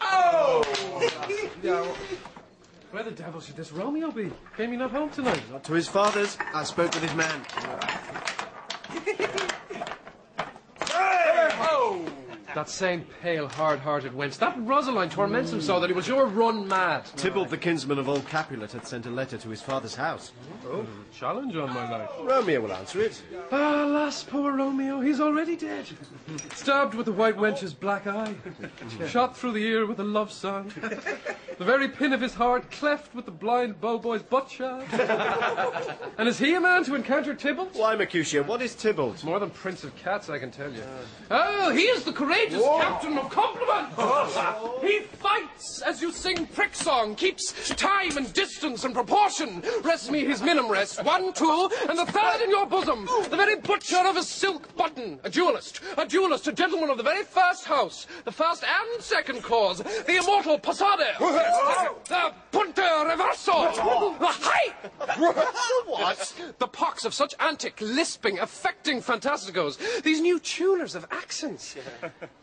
Oh! Yeah, where the devil should this Romeo be? Came he not home tonight? Not to his father's. I spoke with his man. That same pale, hard-hearted wench. That Rosaline torments him so that he will sure run mad. Tybalt, the kinsman of old Capulet, had sent a letter to his father's house. Oh, challenge on my life. Romeo will answer it. Ah, alas, poor Romeo, he's already dead. Stabbed with the white wench's black eye. Shot through the ear with a love song. The very pin of his heart cleft with the blind bow-boy's butt shaft. And is he a man to encounter Tybalt? Why, Mercutio, what is Tybalt? More than Prince of Cats, I can tell you. Oh, he is the courageous captain of compliment. He fights as you sing prick song, keeps time and distance and proportion. Rest me his minim rest, 1, 2, and the third in your bosom. The very butcher of a silk button. A duellist, a gentleman of the very first house. The first and second cause. The immortal Passade. The Punte Reverso. The Hi! What? The pox of such antic, lisping, affecting fantasticos. These new tuners of accents.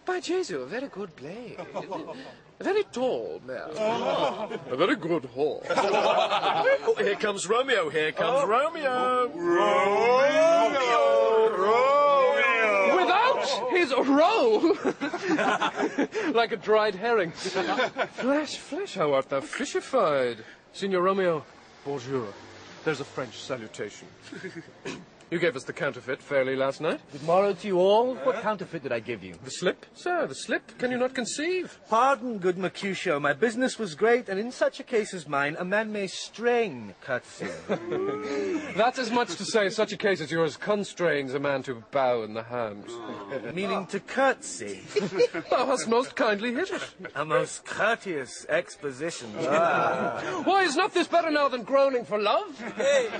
By Jesu, a very good blade. A very tall man. A very good horse. Oh, here comes Romeo. Here comes Romeo. Romeo. Without his roe. Like a dried herring. Flesh, how art thou fishified? Signor Romeo, bonjour. There's a French salutation. You gave us the counterfeit fairly last night. Good morrow to you all. What counterfeit did I give you? The slip, sir, the slip. Can you not conceive? Pardon, good Mercutio. My business was great, and in such a case as mine, a man may strain courtesy. That's as much to say such a case as yours constrains a man to bow in the hand. Meaning to curtsy. Thou hast most kindly hit it. A most courteous exposition. Why, is not this better now than groaning for love?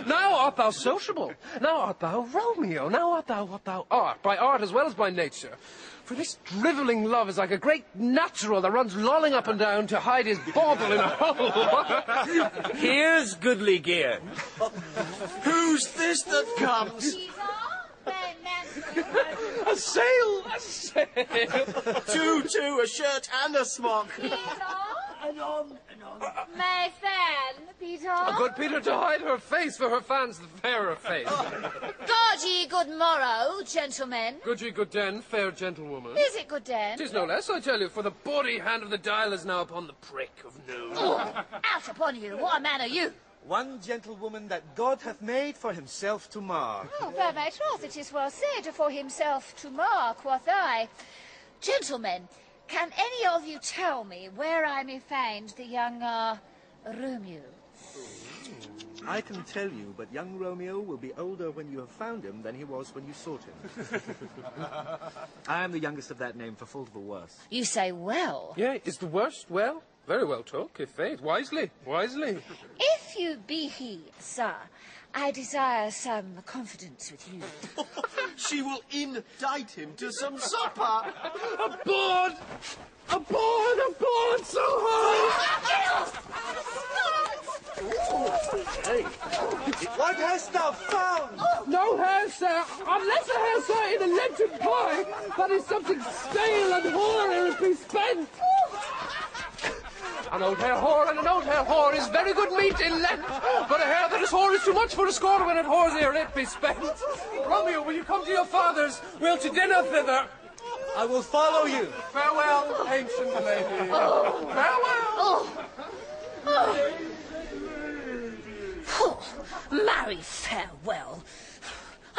Now art thou sociable. Now art thou Romeo. Now art thou what thou art, by art as well as by nature. For this drivelling love is like a great natural that runs lolling up and down to hide his bauble in a hole. Here's goodly gear. Who's this that comes? A sail! A sail! Two, a shirt and a smock. My fan, Peter. A good Peter to hide her face, for her fan's the fairer face. God ye good morrow, gentlemen. Good ye good den, fair gentlewoman. Is it good den? 'Tis no less, I tell you, for the body hand of the dial is now upon the prick of noon. Out upon you, what a man are you? One gentlewoman that God hath made for himself to mar. Oh, by my troth, it is well said, for himself to mar, quoth I. Gentlemen, can any of you tell me where I may find the young, Romeo? I can tell you, but young Romeo will be older when you have found him than he was when you sought him. I am the youngest of that name, for fault of the worse. You say well. Yea, is the worst well? Very well took, if faith. Wisely, wisely. If you be he, sir, I desire some confidence with you. She will indict him to some supper. Aboard! Aboard! Aboard! So high! What hast thou found? No hair, sir. Unless a hair, sir, in a Lenten pie. That is something stale and hoary and be spent. An old hair whore and an old hair whore is very good meat in Lent, but a hair that is whore is too much for a score when it whores ere it be spent. Romeo, will you come to your father's? We'll to dinner thither. I will follow you. Farewell, ancient lady. Farewell. Marry, farewell.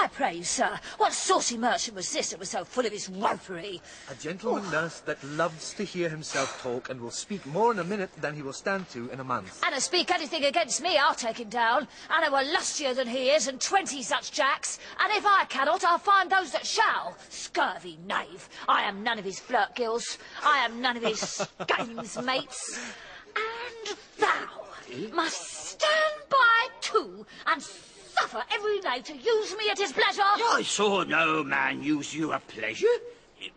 I pray you, sir, what saucy merchant was this that was so full of his ropery? A gentleman nurse that loves to hear himself talk and will speak more in a minute than he will stand to in a month. And to speak anything against me, I'll take him down. And I were lustier than he is, and 20 such jacks. And if I cannot, I'll find those that shall. Scurvy knave. I am none of his flirt gills. I am none of his games mates. And thou must stand by too and suffer every night to use me at his pleasure. I saw no man use you at pleasure.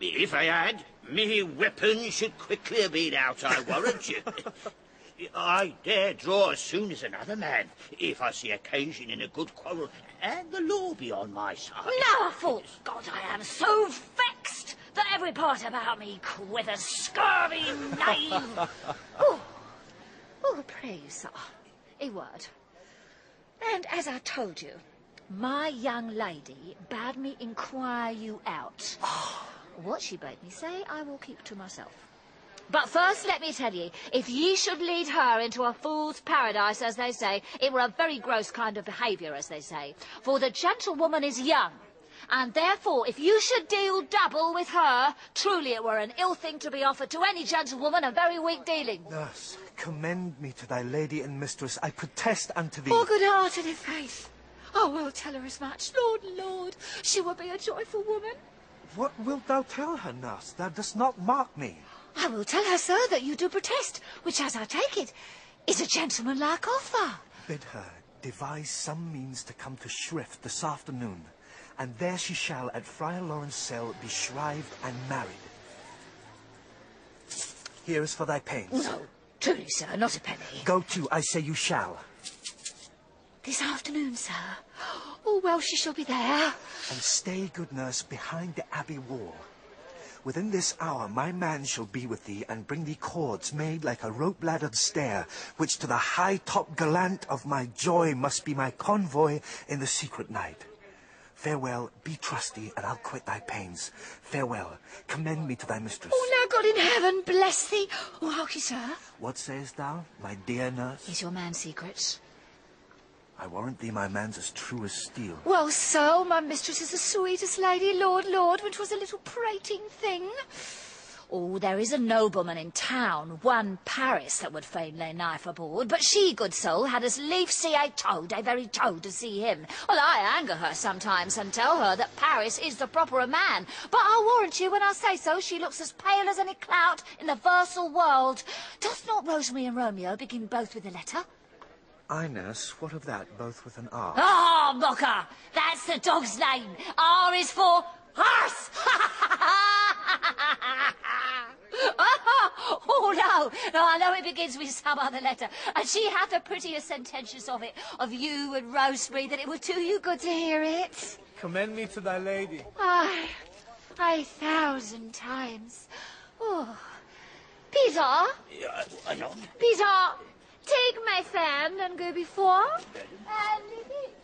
If I had, me weapon should quickly have been out, I warrant you. I dare draw as soon as another man, if I see occasion in a good quarrel, and the law be on my side. Now, for God, I am so vexed that every part about me quivers. Scurvy knave! Oh, please, sir, a word. And as I told you, my young lady bade me inquire you out. What she bade me say, I will keep to myself. But first, let me tell ye, if ye should lead her into a fool's paradise, as they say, it were a very gross kind of behaviour, as they say. For the gentlewoman is young, and therefore, if you should deal double with her, truly it were an ill thing to be offered to any gentlewoman, a very weak dealing. Nurse, commend me to thy lady and mistress. I protest unto thee. For good heart and in faith. I will tell her as much. Lord, Lord, she will be a joyful woman. What wilt thou tell her, nurse? Thou dost not mark me. I will tell her, sir, that you do protest, which, as I take it, is a gentlemanlike offer. Bid her devise some means to come to Shrift this afternoon, and there she shall at Friar Lawrence's cell be shrived and married. Here is for thy pains. No, truly, sir, not a penny. Go to, I say you shall. This afternoon, sir. Oh, well, she shall be there. And stay, good nurse, behind the abbey wall. Within this hour my man shall be with thee, and bring thee cords made like a rope-laddered stair, which to the high-top gallant of my joy must be my convoy in the secret night. Farewell, be trusty, and I'll quit thy pains. Farewell, commend me to thy mistress. Oh, now God in heaven bless thee. Oh, harkye, sir. What sayest thou, my dear nurse? Is your man secret? I warrant thee my man's as true as steel. Well, so, my mistress is the sweetest lady, Lord, Lord, when 'twas a little prating thing. Oh, there is a nobleman in town, one Paris, that would fain lay knife aboard, but she, good soul, had as lief see a toad, a very toad, to see him. Well, I anger her sometimes and tell her that Paris is the properer man, but I'll warrant you when I say so, she looks as pale as any clout in the versal world. Doth not Romeo and Romeo begin both with a letter? Aye, nurse, what of that, both with an R? Ah, mocker! That's the dog's name. R is for horse! Oh, no, I know it begins with some other letter, and she hath a prettier sententious of it, of you and Rosemary, that it will do you good to hear it. Commend me to thy lady. Aye, 1,000 times. Oh, Peter, Peter, take my fan and go before, and leave it.